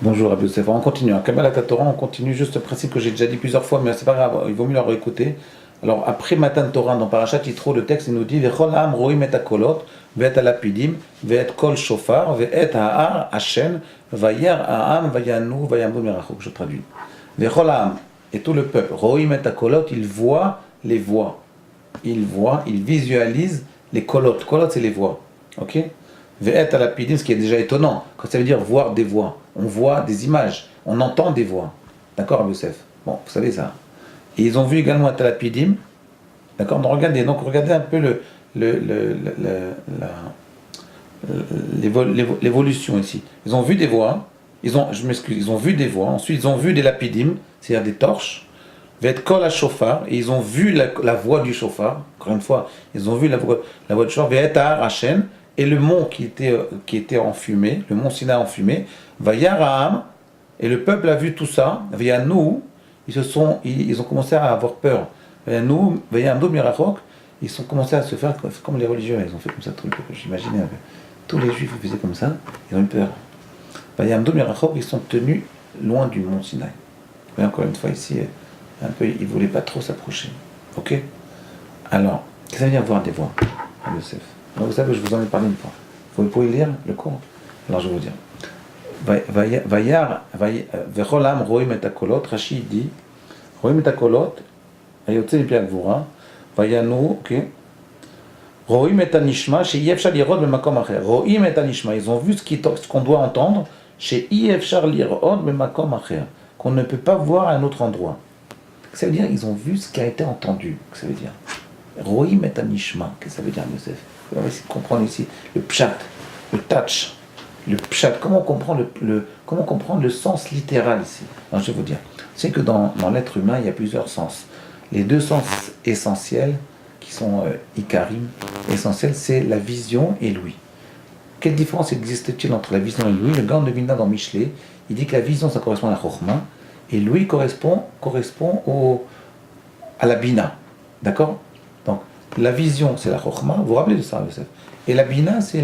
Bonjour Rabbi Youssef, on continue. En Kabbalat Torah, on continue juste le principe que j'ai déjà dit plusieurs fois, mais c'est pas grave, il vaut mieux le réécouter. Alors après Matan Torah, dans Parashat Yitro, le texte il nous dit Vechol Am Roim et Akolot, Ve'et Alapidim, Ve'et Kol Shofar, Ve'et Ha'ar Hashem, Vayar Ha'am, Vayanu, Vayambu Merachok. Je traduis. Vechol Am, et tout le peuple, Roim et Akolot, il voit les voix. Il voit, il visualise les kolot. Kolot, c'est les voix. Ok? Ve'et alapidim, ce qui est déjà étonnant, quand ça veut dire voir des voix. On voit des images, on entend des voix. D'accord, Rabbi Youssef? Bon, vous savez ça. Et ils ont vu également à Talapidim. D'accord? Donc regardez un peu l'évolution ici. Ils ont vu des voix, je m'excuse, ils ont vu des voix, ensuite ils ont vu des lapidim, c'est-à-dire des torches, Ve'et kol ha-shofar, et ils ont vu la voix du shofar. Encore une fois, ils ont vu la voix du shofar, Ve'et ha'ar Hashem, et le mont qui était en fumée, le mont Sinaï en fumée, Vayar ha'am, et le peuple a vu tout ça, Vayanu, ils ont commencé à avoir peur. Vayanu, Vayamdu mirachok, ils ont commencé à se faire comme les religieux, ils ont fait comme ça, j'imaginais, tous les juifs faisaient comme ça, ils ont eu peur. Vayamdu mirachok, ils sont tenus loin du mont Sinaï. Mais encore une fois ici, un peu, ils ne voulaient pas trop s'approcher. Ok? Alors, qu'est-ce que ça veut dire voir des voix, Yosef? Vous savez, je vous en ai parlé une fois. Vous pouvez lire le cours. Alors je vais vous dire. Vecholam roim et akolot. Rashi dit roim et akolot. Ayotze mi piagvura. Vayanu, ok. Roim et anishma. Chez Yefshar lirod b'makom acher. Roim et anishma. Ils ont vu ce qu'on doit entendre. Chez Yefshar lirod b'makom acher. Qu'on ne peut pas voir à un autre endroit. Ça veut dire ils ont vu ce qui a été entendu. Ça veut dire. Roim et anishma. Qu'est-ce que ça veut dire, Yosef? On va essayer de comprendre ici le pshat, le touch, le pshat. Comment comprendre le sens littéral ici? Alors, je vais vous dire. C'est que dans l'être humain, il y a plusieurs sens. Les deux sens essentiels, qui sont ikarim, essentiels, c'est la vision et l'ouïe. Quelle différence existe-t-il entre la vision et l'ouïe? Le Gaon de Vilna dans Michelet, il dit que la vision, ça correspond à la chokhma, et l'ouïe correspond à la bina. D'accord? Donc, la vision, c'est la chokhma, vous vous rappelez de ça, Yosef? Et la bina, c'est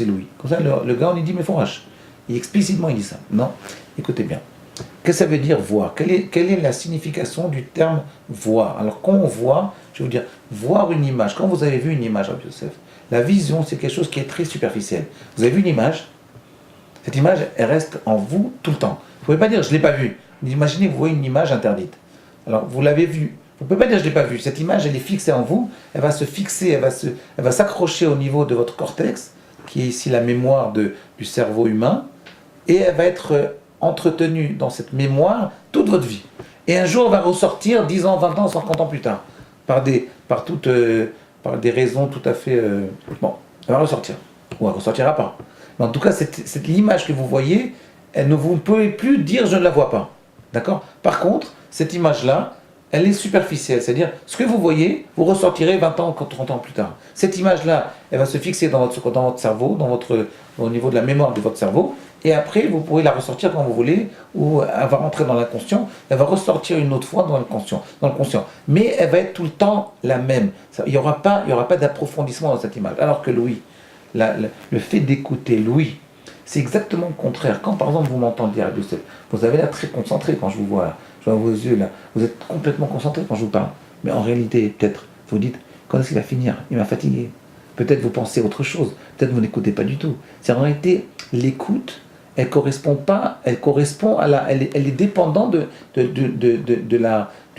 l'ouïe. Comme ça, le gars, on lui dit, mais fourrache. Explicitement, il dit ça. Non, écoutez bien. Qu'est-ce que ça veut dire voir? Quelle est la signification du terme voir? Alors, quand on voit, je vais vous dire, voir une image. Quand vous avez vu une image, Rabbi Yosef, la vision, c'est quelque chose qui est très superficiel. Vous avez vu une image? Cette image, elle reste en vous tout le temps. Vous ne pouvez pas dire, je ne l'ai pas vue. Imaginez, vous voyez une image interdite. Alors, vous l'avez vue. Vous ne pouvez pas dire je ne l'ai pas vue. Cette image, elle est fixée en vous, elle va se fixer, elle va s'accrocher au niveau de votre cortex, qui est ici la mémoire du cerveau humain, et elle va être entretenue dans cette mémoire toute votre vie. Et un jour, elle va ressortir 10 ans, 20 ans, 50 ans plus tard, par des raisons tout à fait... Bon, elle va ressortir, ou elle ne ressortira pas. Mais en tout cas, cette l'image que vous voyez, vous ne pouvez plus dire je ne la vois pas. D'accord? Par contre, cette image-là, elle est superficielle, c'est-à-dire ce que vous voyez, vous ressortirez 20 ans, 30 ans plus tard. Cette image-là, elle va se fixer dans votre cerveau, au niveau de la mémoire de votre cerveau, et après, vous pourrez la ressortir quand vous voulez, ou elle va rentrer dans l'inconscient, elle va ressortir une autre fois dans le conscient. Mais elle va être tout le temps la même. Il n'y aura pas d'approfondissement dans cette image. Alors que l'ouïe, le fait d'écouter l'ouïe, c'est exactement le contraire. Quand par exemple vous m'entendez, vous avez l'air très concentré quand je vous vois là. Je vois vos yeux là, vous êtes complètement concentré quand je vous parle. Mais en réalité, peut-être, vous dites, quand est-ce qu'il va finir? Il m'a fatigué. Peut-être vous pensez autre chose, peut-être vous n'écoutez pas du tout. C'est en réalité, l'écoute, elle est dépendante du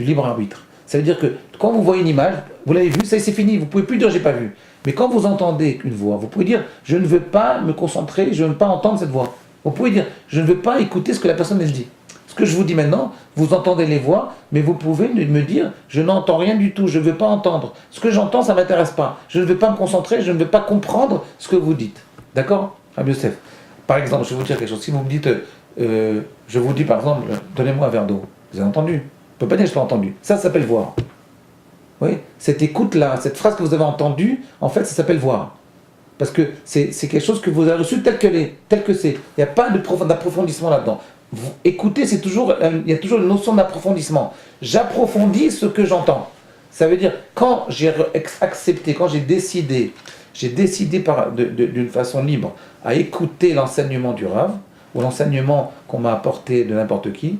libre arbitre. Ça veut dire que quand vous voyez une image, vous l'avez vue, ça c'est fini, vous ne pouvez plus dire j'ai pas vu. Mais quand vous entendez une voix, vous pouvez dire je ne veux pas me concentrer, je ne veux pas entendre cette voix. Vous pouvez dire je ne veux pas écouter ce que la personne elle dit. Ce que je vous dis maintenant, vous entendez les voix, mais vous pouvez me dire je n'entends rien du tout, je ne veux pas entendre. Ce que j'entends, ça ne m'intéresse pas. Je ne veux pas me concentrer, je ne veux pas comprendre ce que vous dites. D'accord, Rabbi Yosef? Par exemple, je vais vous dire quelque chose. Si vous me dites, je vous dis par exemple, donnez-moi un verre d'eau. Vous avez entendu? Je ne peux pas dire je l'ai entendu. Ça s'appelle voir. Oui, cette écoute-là, cette phrase que vous avez entendue, en fait, ça s'appelle voir. Parce que c'est quelque chose que vous avez reçu tel que c'est. Il n'y a pas d'approfondissement là-dedans. Écouter, il y a toujours une notion d'approfondissement. J'approfondis ce que j'entends. Ça veut dire, quand j'ai accepté, quand j'ai décidé d'une façon libre à écouter l'enseignement du Rav, ou l'enseignement qu'on m'a apporté de n'importe qui,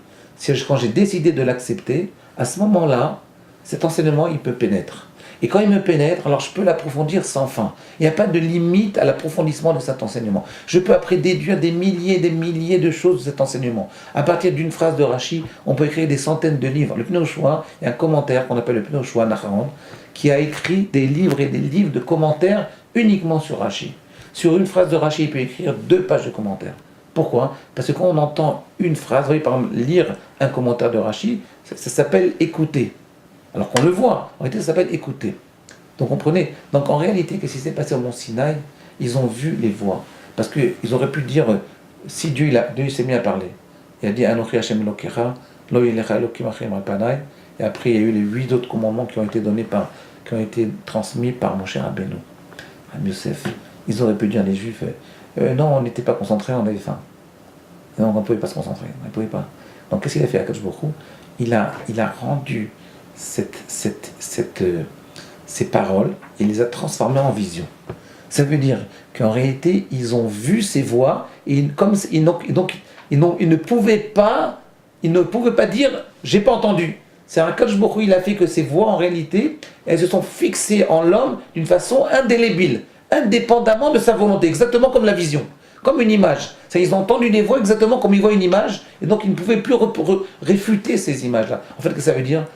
quand j'ai décidé de l'accepter, à ce moment-là, cet enseignement, il peut pénétrer. Et quand il me pénètre, alors je peux l'approfondir sans fin. Il n'y a pas de limite à l'approfondissement de cet enseignement. Je peux après déduire des milliers et des milliers de choses de cet enseignement. À partir d'une phrase de Rashi, on peut écrire des centaines de livres. Le Pneu Choix, il y a un commentaire qu'on appelle le Pneu Choix Nacharon, qui a écrit des livres et des livres de commentaires uniquement sur Rashi. Sur une phrase de Rashi, il peut écrire 2 pages de commentaires. Pourquoi? Parce que quand on entend une phrase, vous voyez, par exemple, lire un commentaire de Rashi, ça s'appelle écouter. Alors qu'on le voit, en réalité ça s'appelle écouter. Donc comprenez, donc en réalité, qu'est-ce qui s'est passé au mont Sinaï? Ils ont vu les voix. Parce qu'ils auraient pu dire, si Dieu s'est mis à parler, il a dit Anochi Hashem Elokecha, Lo Yelecha Elokim Achem Alpanai, et après il y a eu les 8 autres commandements qui ont été transmis par Moshe Rabbeinu, Rabbi Yosef. Ils auraient pu dire, les Juifs, non, on n'était pas concentrés, on avait faim. Et donc on ne pouvait pas se concentrer, on ne pouvait pas. Donc qu'est-ce qu'il a fait Akadosh Baruch Hu? Il a rendu ces paroles, il les a transformées en vision. Ça veut dire qu'en réalité, ils ont vu ces voix, et ils ne pouvaient pas dire « j'ai pas entendu ». C'est un Akadosh Baruch Hu, il a fait que ces voix, en réalité, elles se sont fixées en l'homme d'une façon indélébile, indépendamment de sa volonté, exactement comme la vision. Comme une image. Ils ont entendu des voix exactement comme ils voient une image, et donc ils ne pouvaient plus réfuter ces images-là. En fait, ce que ça veut dire,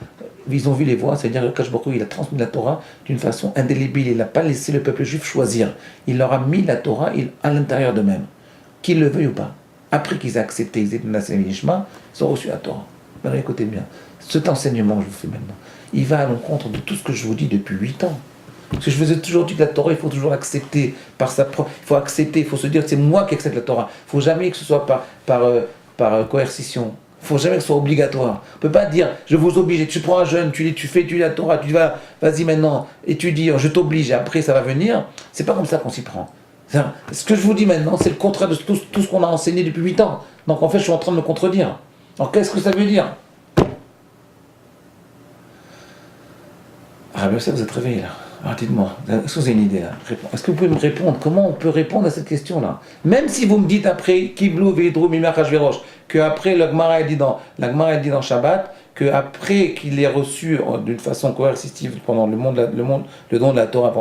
ils ont vu les voix, c'est-à-dire que Akadosh Baruch Hu, il a transmis la Torah d'une façon indélébile. Il n'a pas laissé le peuple juif choisir. Il leur a mis la Torah à l'intérieur d'eux-mêmes, qu'ils le veuillent ou pas. Après qu'ils aient accepté, ils ont reçu la Torah. Mais écoutez bien, cet enseignement que je vous fais maintenant, il va à l'encontre de tout ce que je vous dis depuis 8 ans. Parce que je vous ai toujours dit que la Torah, il faut toujours l'accepter par sa propre. Il faut accepter, il faut se dire c'est moi qui accepte la Torah. Il ne faut jamais que ce soit par coercition. Il ne faut jamais que ce soit obligatoire. On ne peut pas dire je vous oblige, tu prends un jeune, tu fais étudier la Torah, tu vas, vas-y maintenant, étudie, je t'oblige, et après ça va venir. C'est pas comme ça qu'on s'y prend. Ce que je vous dis maintenant, c'est le contraire de tout ce qu'on a enseigné depuis 8 ans. Donc en fait, je suis en train de me contredire. Alors qu'est-ce que ça veut dire? Ah bien ça, vous êtes réveillé là. Alors dites-moi, est-ce que vous avez une idée là? Est-ce que vous pouvez me répondre? Comment on peut répondre à cette question-là? Même si vous me dites après, Kiblou, Veidrou, Mimach, Hashverosh, qu'après la Gemara dit dans Shabbat, qu'après qu'il ait reçu d'une façon coercitive pendant le don de la Torah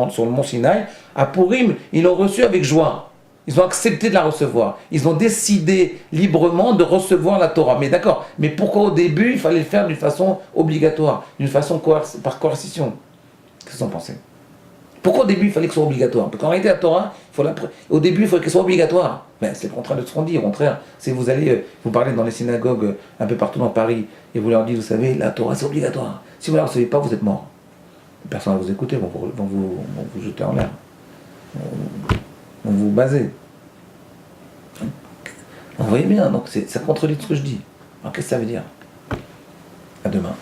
sur le mont Sinaï, à Purim, ils l'ont reçu avec joie. Ils ont accepté de la recevoir. Ils ont décidé librement de recevoir la Torah. Mais d'accord, mais pourquoi au début il fallait le faire d'une façon obligatoire, d'une façon par coercition? Qu'est-ce que vous en pensez? Pourquoi au début il fallait que ce soit obligatoire? Parce qu'en réalité la Torah, au début il fallait qu'elle soit obligatoire. Mais c'est le contraire de ce qu'on dit, au contraire. C'est vous allez, vous parlez dans les synagogues un peu partout dans Paris, et vous leur dites, vous savez, la Torah c'est obligatoire. Si vous ne la recevez pas, vous êtes mort. Personne ne va vous écouter, vont vous jeter en l'air. Vont vous baser. Vous voyez bien, donc ça contredit ce que je dis. Alors qu'est-ce que ça veut dire? À demain.